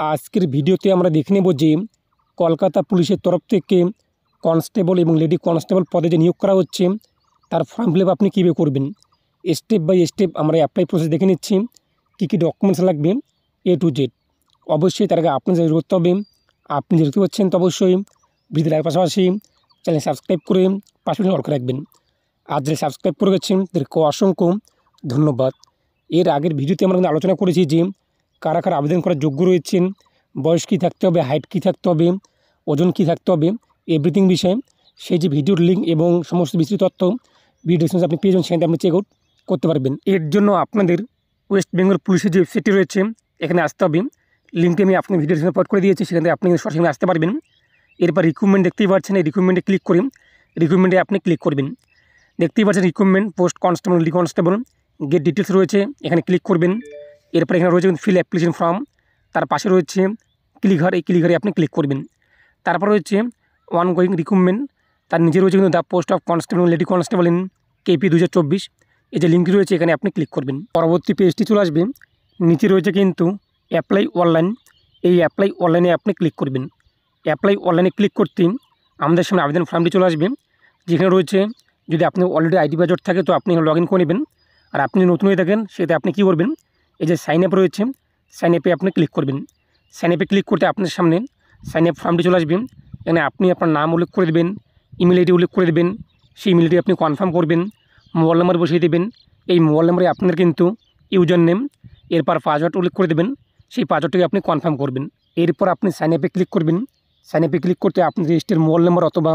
আজকের ভিডিওতে আমরা দেখে নেব যে কলকাতা পুলিশের তরফ থেকে কনস্টেবল এবং লেডি কনস্টেবল পদে যে নিয়োগ করা হচ্ছে তার ফর্ম ফিল আপ আপনি কীভাবে করবেন। স্টেপ বাই স্টেপ আমরা অ্যাপ্লাই প্রসেস দেখে নিচ্ছি, কী ডকুমেন্টস লাগবে A to Z। অবশ্যই তার আগে আপনি যা করতে হবে, আপনি যে দেখতে পাচ্ছেন তো অবশ্যই ভিডিও লাইক পাশাপাশি চ্যানেল সাবস্ক্রাইব করে পাশে অল করে রাখবেন। আর যারা সাবস্ক্রাইব করে গেছেন তাদেরকে অসংখ্য ধন্যবাদ। এর আগের ভিডিওতে আমরা আলোচনা করেছি যে কারা কারা আবেদন করার যোগ্য রয়েছেন, বয়স কী থাকতে হবে, হাইট কী থাকতে হবে, ওজন কী থাকতে হবে, এভরিথিং বিষয়ে সেই যে ভিডিওর লিঙ্ক এবং সমস্ত বিস্তৃত তথ্য ভিডিও ডিসক্রিপশনে আপনি পেয়ে যাবেন, সেখানে আপনি চেক আউট করতে পারবেন। এর জন্য আপনাদের ওয়েস্ট বেঙ্গল পুলিশের যে ওয়েবসাইটটি রয়েছে এখানে আসতে হবে। লিঙ্কটি আমি আপনার ভিডিও ডিসক্রিপশনে পোস্ট করে দিয়েছি, সেখান থেকে আপনি সরাসরি আসতে পারবেন। এরপর রিক্রুটমেন্ট দেখতেই পাচ্ছেন, এই রিক্রুটমেন্টে ক্লিক করে রিক্রুটমেন্টে আপনি ক্লিক করবেন। দেখতেই পাচ্ছেন recruitment post constable lady constable gate details রয়েছে, এখানে ক্লিক করবেন। এরপর এখানে রয়েছে ফিল অ্যাপ্লিকেশন ফর্ম, তার পাশে রয়েছে ক্লিক এই ক্লিক আপনি ক্লিক করবেন। তারপর রয়েছে ওয়ান গোয়িং রিক্রুটমেন্ট, তার নিচে রয়েছে কিন্তু the post of constable lady constable in KP 2024, এই যে লিঙ্কটি রয়েছে এখানে আপনি ক্লিক করবেন। পরবর্তী পেজটি চলে আসবে, নিচে রয়েছে কিন্তু অ্যাপ্লাই অনলাইন, এই অ্যাপ্লাই অনলাইনে আপনি ক্লিক করবেন। অ্যাপ্লাই অনলাইনে ক্লিক করতে আমাদের সামনে আবেদন ফর্মটি চলে আসবে, যেখানে রয়েছে যদি আপনি অলরেডি ID পাসওয়ার্ড থাকে তো আপনি লগ ইন করে নেবেন, আর আপনি নতুন হয়ে থাকেন সেটা আপনি কী করবেন, এই যে সাইন আপ রয়েছে সাইন আপে আপনি ক্লিক করবেন। সাইন আপে ক্লিক করতে আপনার সামনে সাইন আপ ফর্মটি চলে আসবে, এখানে আপনি আপনার নাম উল্লেখ করে দেবেন, ইমেল ID উল্লেখ করে দেবেন, সেই ইমেল ID আপনি কনফার্ম করবেন, মোবাইল নাম্বার বসিয়ে দেবেন, এই মোবাইল নাম্বারে আপনার কিন্তু ইউজার নেম, এরপর পাসওয়ার্ড উল্লেখ করে দেবেন, সেই পাসওয়ার্ডটাকে আপনি কনফার্ম করবেন। এরপর আপনি সাইন আপে ক্লিক করবেন। সাইন আপে ক্লিক করতে আপনি রেজিস্টার মোবাইল নাম্বার অথবা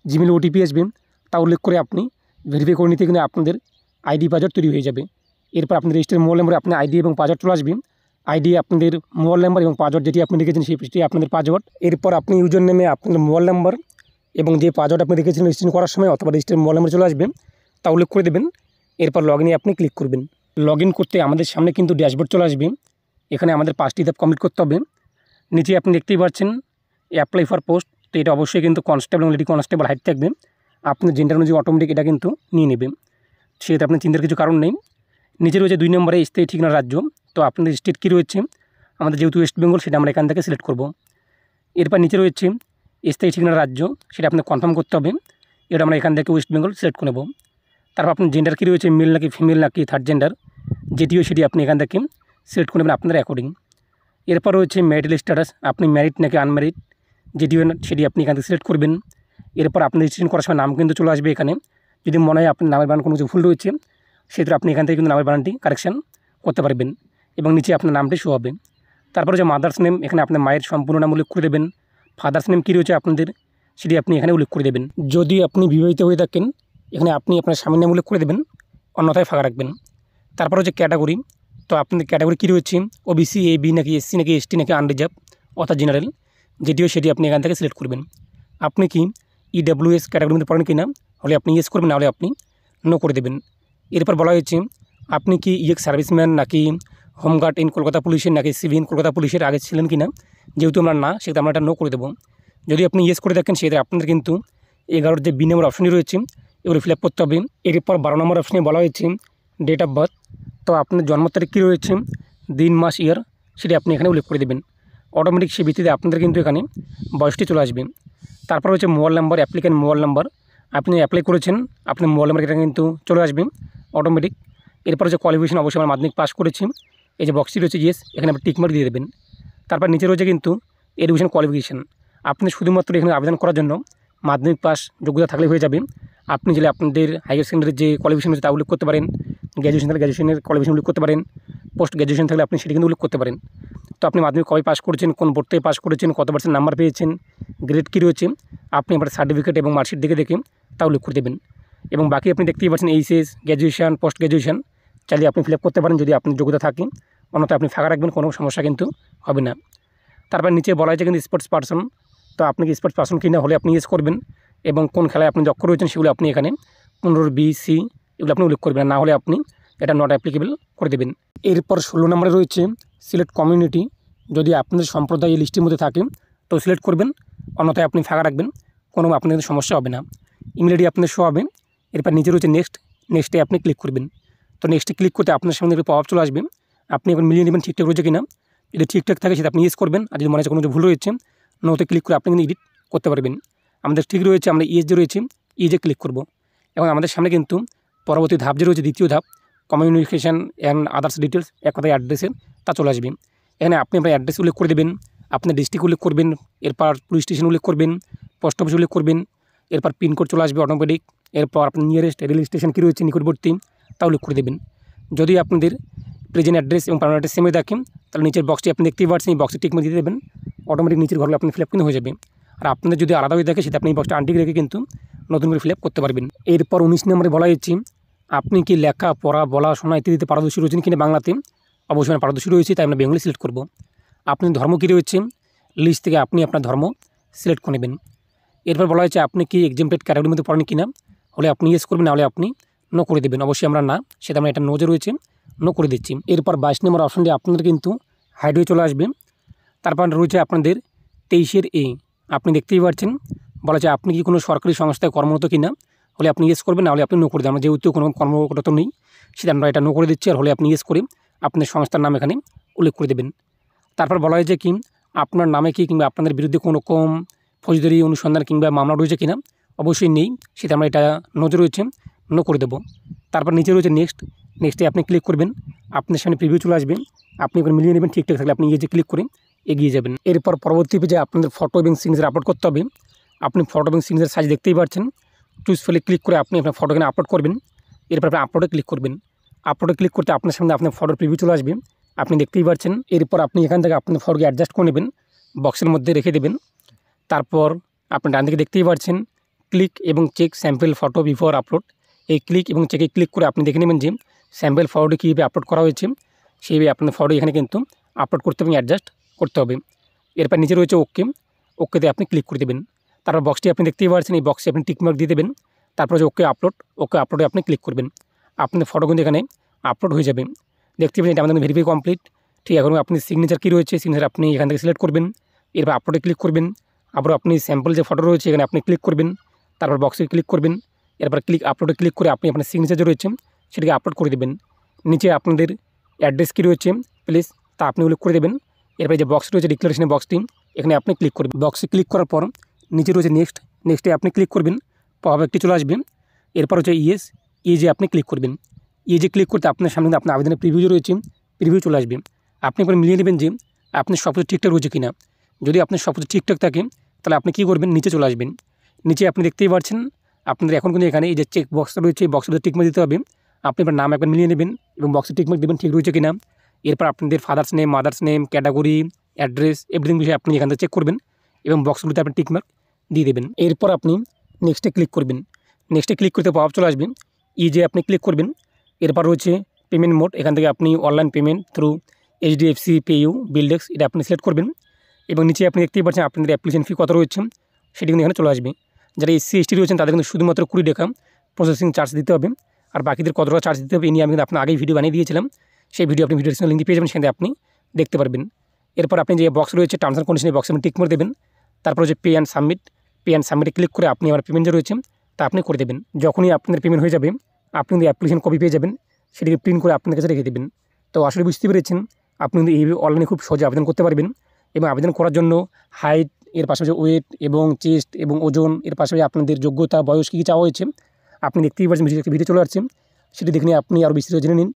জিমেল OTP আসবে, তা উল্লেখ করে আপনি ভেরিফাই করে নিতে কিন্তু আপনাদের ID পাসওয়ার্ড তৈরি হয়ে যাবে। এরপর আপনি রেজিস্টার মোবাইল নাম্বারে আপনার ID এবং পাসওয়ার্ড চলে আসবে, ID আপনাদের মোবাইল নাম্বার এবং পাসওয়ার্ড যেটি আপনি রেখেছেন সেটি আপনাদের পাসওয়ার্ড। এরপর আপনি ইউজার নেমে আপনাদের মোবাইল নাম্বার এবং যে পাসওয়ার্ড আপনি রেখেছিলেন রেজিস্ট্রেশন করার সময় অথবা রেজিস্টার মোবাইল নাম্বার চলে আসবে, তা উল্লেখ করে দেবেন। এরপর লগ ইনে আপনি ক্লিক করবেন। লগ ইন করতে আমাদের সামনে কিন্তু ড্যাশবোর্ড চলে আসবে, এখানে আমাদের 5টি ধাপ কমপ্লিট করতে হবে। নিচে আপনি দেখতেই পাচ্ছেন অ্যাপ্লাই ফর পোস্ট, তো এটা অবশ্যই কিন্তু কনস্টেবল এবং লেডি কনস্টেবল হাইট থাকবে, আপনার জেন্ডার অনুযায়ী অটোমেটিক এটা কিন্তু নিয়ে নেবে, সেটা আপনার চিন্তার কিছু কারণ নেই। নিচে রয়েছে 2 নম্বরে স্থায়ী ঠিকানা রাজ্য, তো আপনাদের স্টেট কী রয়েছে, আমাদের যেহেতু ওয়েস্ট বেঙ্গল সেটা আমরা এখান থেকে সিলেক্ট করব। এরপর নিচে রয়েছে স্থায়ী ঠিকানা রাজ্য, সেটা আপনার কনফার্ম করতে হবে, এটা আমরা এখান থেকে ওয়েস্ট বেঙ্গল সিলেক্ট করে নেব। তারপর আপনার জেন্ডার কী রয়েছে, মেল নাকি ফিমেল নাকি থার্ড জেন্ডার, যেটিও সেটি আপনি এখান থেকে সিলেক্ট করে নেবেন আপনার অ্যাকর্ডিং। এরপর রয়েছে ম্যারিটাল স্ট্যাটাস, আপনি ম্যারিড নাকি আনম্যারিড, যেটিও সেটি আপনি এখান থেকে সিলেক্ট করবেন। এরপর আপনি রেজিস্ট্রেশন করার সময় নাম কিন্তু চলে আসবে এখানে, যদি মনে হয় আপনার নামের বানান কোনো কিছু ভুল রয়েছে সেক্ষেত্রে আপনি এখান থেকে কিন্তু নামের বানানটি কারেকশান করতে পারবেন এবং নিচে আপনার নামটি শো হবে। তারপরে যে মাদার্স নেম, এখানে আপনার মায়ের সম্পূর্ণ নাম উল্লেখ করে দেবেন। ফাদার্স নেম কী রয়েছে আপনাদের সেটি আপনি এখানে উল্লেখ করে দেবেন। যদি আপনি বিবাহিত হয়ে থাকেন এখানে আপনি আপনার স্বামীর নাম উল্লেখ করে দেবেন, অন্যথায় ফাঁকা রাখবেন। তারপর হচ্ছে ক্যাটাগরি, তো আপনাদের ক্যাটাগরি কী রয়েছে, OBC AB নাকি SC নাকি ST নাকি আনরিজার্ভ অর্থাৎ জেনারেল, যেটিও সেটি আপনি এখান থেকে সিলেক্ট করবেন। আপনি কি EWS ক্যাটাগরির মধ্যে পড়েন কি না, হলে আপনি ইয়েস করবেন, নাহলে আপনি নো করে দেবেন। এরপর বলা হয়েছে আপনি কি সার্ভিসম্যান নাকি হোমগার্ড ইন কলকাতা পুলিশের নাকি সিভিল কলকাতা পুলিশের আগে ছিলেন কি না, যেহেতু আমরা না সেক্ষেত্রে আমরা এটা নো করে দেবো। যদি আপনি ইয়েস করে থাকেন সেক্ষেত্রে আপনাদের কিন্তু 11 যে B নম্বর অপশনটি রয়েছে এগুলো ফিল আপ করতে হবে। এরপর 12 নম্বর অপশনে বলা হয়েছে ডেট অফ বার্থ, তো আপনার জন্ম তারিখ কী রয়েছে, দিন মাস ইয়ার সেটি আপনি এখানে উল্লেখ করে দেবেন। অটোমেটিক সে ভিত্তিতে আপনাদের কিন্তু এখানে বয়সটি চলে আসবে। তারপর হচ্ছে mobile number, applicant mobile number, আপনি অ্যাপ্লাই করেছেন আপনার মোবাইল নাম্বার এটা কিন্তু চলে আসবে অটোমেটিক। এরপর হচ্ছে কোয়ালিফিকেশন, অবশ্যই আমরা মাধ্যমিক পাস করেছি, এই যে বক্সটি রয়েছে ইয়েস, এখানে আপনি টিকমার্ক দিয়ে দেবেন। তারপর নিচে রয়েছে কিন্তু এডুকেশন কোয়ালিফিকেশন, আপনি শুধুমাত্র এখানে আবেদন করার জন্য মাধ্যমিক পাস যোগ্যতা থাকলে হয়ে যাবে। আপনি যদি আপনাদের হায়ার সেকেন্ডারির যে কোয়ালিফিকেশন রয়েছে তা উল্লেখ করতে পারেন, গ্র্যাজুয়েশন থাকলে গ্র্যাজুয়েশনের কোয়ালিফিকেশন উল্লেখ করতে পারেন, পোস্ট গ্র্যাজুয়েশন থাকলে আপনি সেটি কিন্তু উল্লেখ করতে পারেন। তো আপনি মাধ্যমিক কবে পাস করেছেন, কোন বোর্ড থেকে পাস করেছেন, কত পার্সেন্ট নাম্বার পেয়েছেন, গ্রেড কী রয়েছে, আপনি আপনার সার্টিফিকেট এবং মার্কশিট দেখে তা উল্লেখ করে দেবেন। এবং বাকি আপনি দেখতেই পাচ্ছেন HS গ্র্যাজুয়েশন পোস্ট গ্র্যাজুয়েশন চাইলে আপনি ফিল আপ করতে পারেন যদি আপনার যোগ্যতা থাকে, অন্যথায় আপনি ফাঁকা রাখবেন, কোনো সমস্যা কিন্তু হবে না। তারপর নিচে বলা হয়েছে কিন্তু স্পোর্টস পার্সন, তো আপনি কি স্পোর্টস পার্সন কিনা, হলে আপনি ইয়েস করবেন এবং কোন খেলায় আপনি দক্ষ রয়েছেন সেগুলো আপনি এখানে 15B/C এগুলো আপনি উল্লেখ করবেন, না হলে আপনি এটা নট অ্যাপ্লিকেবল করে দেবেন। এরপর 16 নম্বরে রয়েছে সিলেক্ট কমিউনিটি, যদি আপনাদের সম্প্রদায় এই লিস্টের মধ্যে থাকে তো সিলেক্ট করবেন, অন্যথায় আপনি ফাঁকা রাখবেন, কোনো আপনাদের সমস্যা হবে না। ইমেল ID আপনাদের শো হবে। এরপর নিচে রয়েছে নেক্সটে আপনি ক্লিক করবেন। তো নেক্সটে ক্লিক করতে আপনার সামনে একটা পপ আপ চলে আসবে, আপনি এখন মিলিয়ে নেবেন ঠিকঠাক রয়েছে কিনা। যদি ঠিকঠাক থাকে সেটা আপনি ইয়েস করবেন, আর যদি মনে হচ্ছে কোনো ভুল রয়েছে নোতে ক্লিক করে আপনি কিন্তু এডিট করতে পারবেন। আমাদের ঠিক রয়েছে, আমরা ইয়েস যে রয়েছে ইয়েজে ক্লিক করব। এবং আমাদের সামনে কিন্তু পরবর্তী ধাপ যে রয়েছে, দ্বিতীয় ধাপ কমিউনিকেশান অ্যান্ড আদার্স ডিটেলস, এক কথায় অ্যাড্রেসের তা চলে আসবে। এখানে আপনি আপনার অ্যাড্রেস উল্লেখ করে দেবেন, আপনার ডিস্ট্রিক্ট উল্লেখ করবেন, এরপর পুলিশ স্টেশন উল্লেখ করবেন, পোস্ট অফিস উল্লেখ করবেন, এরপর পিনকোড চলে আসবে অটোমেটিক। এরপর আপনার নিয়ারেস্ট রেল স্টেশন কী রয়েছে নিকটবর্তী তা উল্লেখ করে দেবেন। যদি আপনাদের প্রেজেন্ট অ্যাড্রেস এবং পার্মানেন্ট অ্যাড্রেস সেমই দেখেন তাহলে নিচের বক্সটি আপনি দেখতেই পাচ্ছেন, এই বক্সে টিক মার্ক দিয়ে দেবেন, অটোমেটিক নিচের ঘরগুলো আপনি ফিল আপ কিন্তু হয়ে যাবে। আর আপনাদের যদি আলাদা হয়ে থাকে সেটা আপনি এই বক্সটা আনটিক রেখে কিন্তু নতুন করে ফিল আপ করতে পারবেন। এরপর 19 নম্বরে বলা হয়েছে আপনি কি লেখা পড়া বলা শোনা ইত্যাদিতে পারদর্শী রয়েছেন কিনা বাংলাতে। অবশ্যই আমি পারদর্শী রয়েছে, তাই আমরা বেঙ্গলি সিলেক্ট করব। আপনি ধর্ম কী রয়েছে লিস্ট থেকে আপনি আপনার ধর্ম সিলেক্ট করে নেবেন। এরপর বলা হয়েছে আপনি কি এক্সামটেড ক্যাটাগরির মধ্যে পড়েন কিনা, হলে আপনি ইয়েস করবেন, না হলে আপনি নো করে দেবেন। অবশ্যই আমরা না, সেটা আমরা এটা নো যে রয়েছে নো করে দিচ্ছি। এরপর 22 নম্বর অপশনটি আপনাদের কিন্তু হাইড হয়ে চলে আসবে। তারপর রয়েছে আপনাদের 23 এ আপনি দেখতেই পাচ্ছেন বলা যায় আপনি কি কোনো সরকারি সংস্থায় কর্মরত কিনা, হলে আপনি ইয়েস করবেন, না হলে আপনি নো করে দেবেন। আমরা যেহেতু কোনো কর্মরত নেই সেটা আমরা এটা নো করে দিচ্ছি, আর হলে আপনি ইয়েস করে আপনার সংস্থার নাম এখানে উল্লেখ করে দেবেন। তারপর বলা হয়েছে কি আপনার নামে কি কিংবা আপনাদের বিরুদ্ধে কোনো রকম ফৌজদারি অনুসন্ধান কিংবা মামলা রয়েছে কিনা, অবশ্যই নেই, সেটা আমরা এটা নোতে রয়েছে নো করে দেবো। তারপর নিচে রয়েছে নেক্সটে আপনি ক্লিক করবেন, আপনার সামনে প্রিভিউ চলে আসবে, আপনি এবার মিলিয়ে নেবেন, ঠিকঠাক থাকলে আপনি ইয়ে যে ক্লিক করে এগিয়ে যাবেন। এরপর পরবর্তী পেজে আপনাদের ফটো এবং সিগনেচার আপলোড করতে হবে। আপনি ফটো এবং সিগনেচার সাইজ দেখতেই পাচ্ছেন, চুজ ফেলে ক্লিক করে আপনি আপনার ফটো এখানে আপলোড করবেন। এরপর আপনি আপলোডে ক্লিক করবেন। আপলোডে ক্লিক করতে আপনার সামনে আপনার ফটোর প্রিভিউ চলে আসবে, আপনি দেখতেই পাচ্ছেন। এরপর আপনি এখান থেকে আপনার ফটোকে অ্যাডজাস্ট করে নেবেন, বক্সের মধ্যে রেখে দেবেন। তারপর আপনি ডান দিকে দেখতেই পাচ্ছেন ক্লিক এবং check sample photo before upload. এই ক্লিক এবং চেকে ক্লিক করে আপনি দেখে নেবেন যে স্যাম্পল ফটোটি কীভাবে আপলোড করা হয়েছে, সেইভাবে আপনার ফটো এখানে কিন্তু আপলোড করতে এবং অ্যাডজাস্ট করতে হবে। এরপর নিচে রয়েছে ওকেতে আপনি ক্লিক করে দেবেন। তারপর বক্সটি আপনি দেখতেই পাচ্ছেন, এই বক্সে আপনি টিকমার্ক দিয়ে দেবেন। তারপর যে ওকে আপলোডে আপনি ক্লিক করবেন, আপনার ফটো কিন্তু এখানে আপলোড হয়ে যাবে। দেখতে পাচ্ছেন এটা আমাদের ভেরিফাই কমপ্লিট। ঠিক এখন আপনি সিগনেচার কী রয়েছে, সিগনেচার আপনি এখান থেকে সিলেক্ট করবেন। এরপর আপলোডে ক্লিক করবেন, আবার আপনি স্যাম্পল যে ফটো রয়েছে এখানে আপনি ক্লিক করবেন, তারপর বক্সে ক্লিক করবেন। এরপর আপলোডে ক্লিক করে আপনি আপনার সিগনেচার যে রয়েছে সেটাকে আপলোড করে দেবেন। নিচে আপনাদের অ্যাড্রেস কী রয়েছে প্লিজ তা আপনি উল্লেখ করে দেবেন। এরপর যে বক্স রয়েছে ডিক্লারেশনের বক্সটি এখানে আপনি ক্লিক করবেন। বক্সে ক্লিক করার পর নিচে রয়েছে নেক্সটে আপনি ক্লিক করবেন, পপ একটি চলে আসবে। এরপর হচ্ছে ইয়েজে আপনি ক্লিক করবেন। ইয়েজে ক্লিক করতে আপনার সামনে আপনার আবেদনের প্রিভিউ রয়েছে প্রিভিউ চলে আসবে। আপনি একবার মিলিয়ে নেবেন যে আপনার সব কিছু ঠিকঠাক রয়েছে কিনা। যদি আপনার সব কিছু ঠিকঠাক থাকে তাহলে আপনি কী করবেন, নিচে চলে আসবেন। নিচে আপনি দেখতেই পাচ্ছেন আপনাদের এখন কিন্তু এখানে এই যে চেক বক্স রয়েছে এই বক্সের টিকমার্ক দিতে হবে। আপনি আপনার নাম একবার মিলিয়ে নেবেন এবং বক্সে টিকমার্ক দেবেন ঠিক রয়েছে কিনা। এরপর আপনাদের father's name, mother's name, category, address everything বিষয়ে আপনি এখান থেকে চেক করবেন এবং বক্সগুলোতে আপনি টিকমার্ক দিয়ে দেবেন। এরপর আপনি নেক্সটে ক্লিক করবেন। নেক্সটে ক্লিক করতে পপ চলে আসবে, যে আপনি ক্লিক করবেন। এরপর রয়েছে পেমেন্ট মোড, এখান থেকে আপনি online payment through HDFC PayU BillDesk এটা আপনি সিলেক্ট করবেন এবং নিচে আপনি দেখতেই পাচ্ছেন আপনাদের অ্যাপ্লিকেশন ফি কত রয়েছে সেটি কিন্তু এখানে চলে আসবে। যারা SC ST রয়েছেন তাদের কিন্তু শুধুমাত্র 20 টাকা প্রসেসিং চার্জ দিতে হবে, আর বাকিদের কত টাকা চার্জ দিতে হবে এই নিয়ে আমি কিন্তু আপনার আগেই ভিডিও বানিয়ে দিয়েছিলাম। সেই ভিডিও আপনি ভিডিও লিঙ্ক পেয়ে যাবেন, সেখানে আপনি দেখতে পারবেন। এরপর আপনি যে বক্স রয়েছে টার্মস অ্যান্ড কন্ডিশনের বক্সে আপনি টিক মার্ক দেবেন। তারপর হচ্ছে পে অ্যান্ড সাবমিটে ক্লিক করে আপনি আমার পেমেন্ট যে রয়েছে তা আপনি করে দেবেন। যখনই আপনাদের পেমেন্ট হয়ে যাবে আপনি কিন্তু অ্যাপ্লিকেশন কপি পেয়ে যাবেন, সেটিকে প্রিন্ট করে আপনার কাছে রেখে দেবেন। তো আসলে বুঝতে পেরেছেন আপনি কিন্তু এইভাবে অনলাইনে খুব সহজে আবেদন করতে পারবেন। এবং আবেদন করার জন্য হাইট, এর পাশাপাশি ওয়েট এবং চেস্ট এবং ওজন, এর পাশাপাশি আপনাদের যোগ্যতা বয়স কী কী চাওয়া হয়েছে আপনি দেখতেই পাচ্ছেন, ভিডিও চলে আসছে, সেটি দেখে নিয়ে আপনি আরও বিস্তারিত জেনে নিন।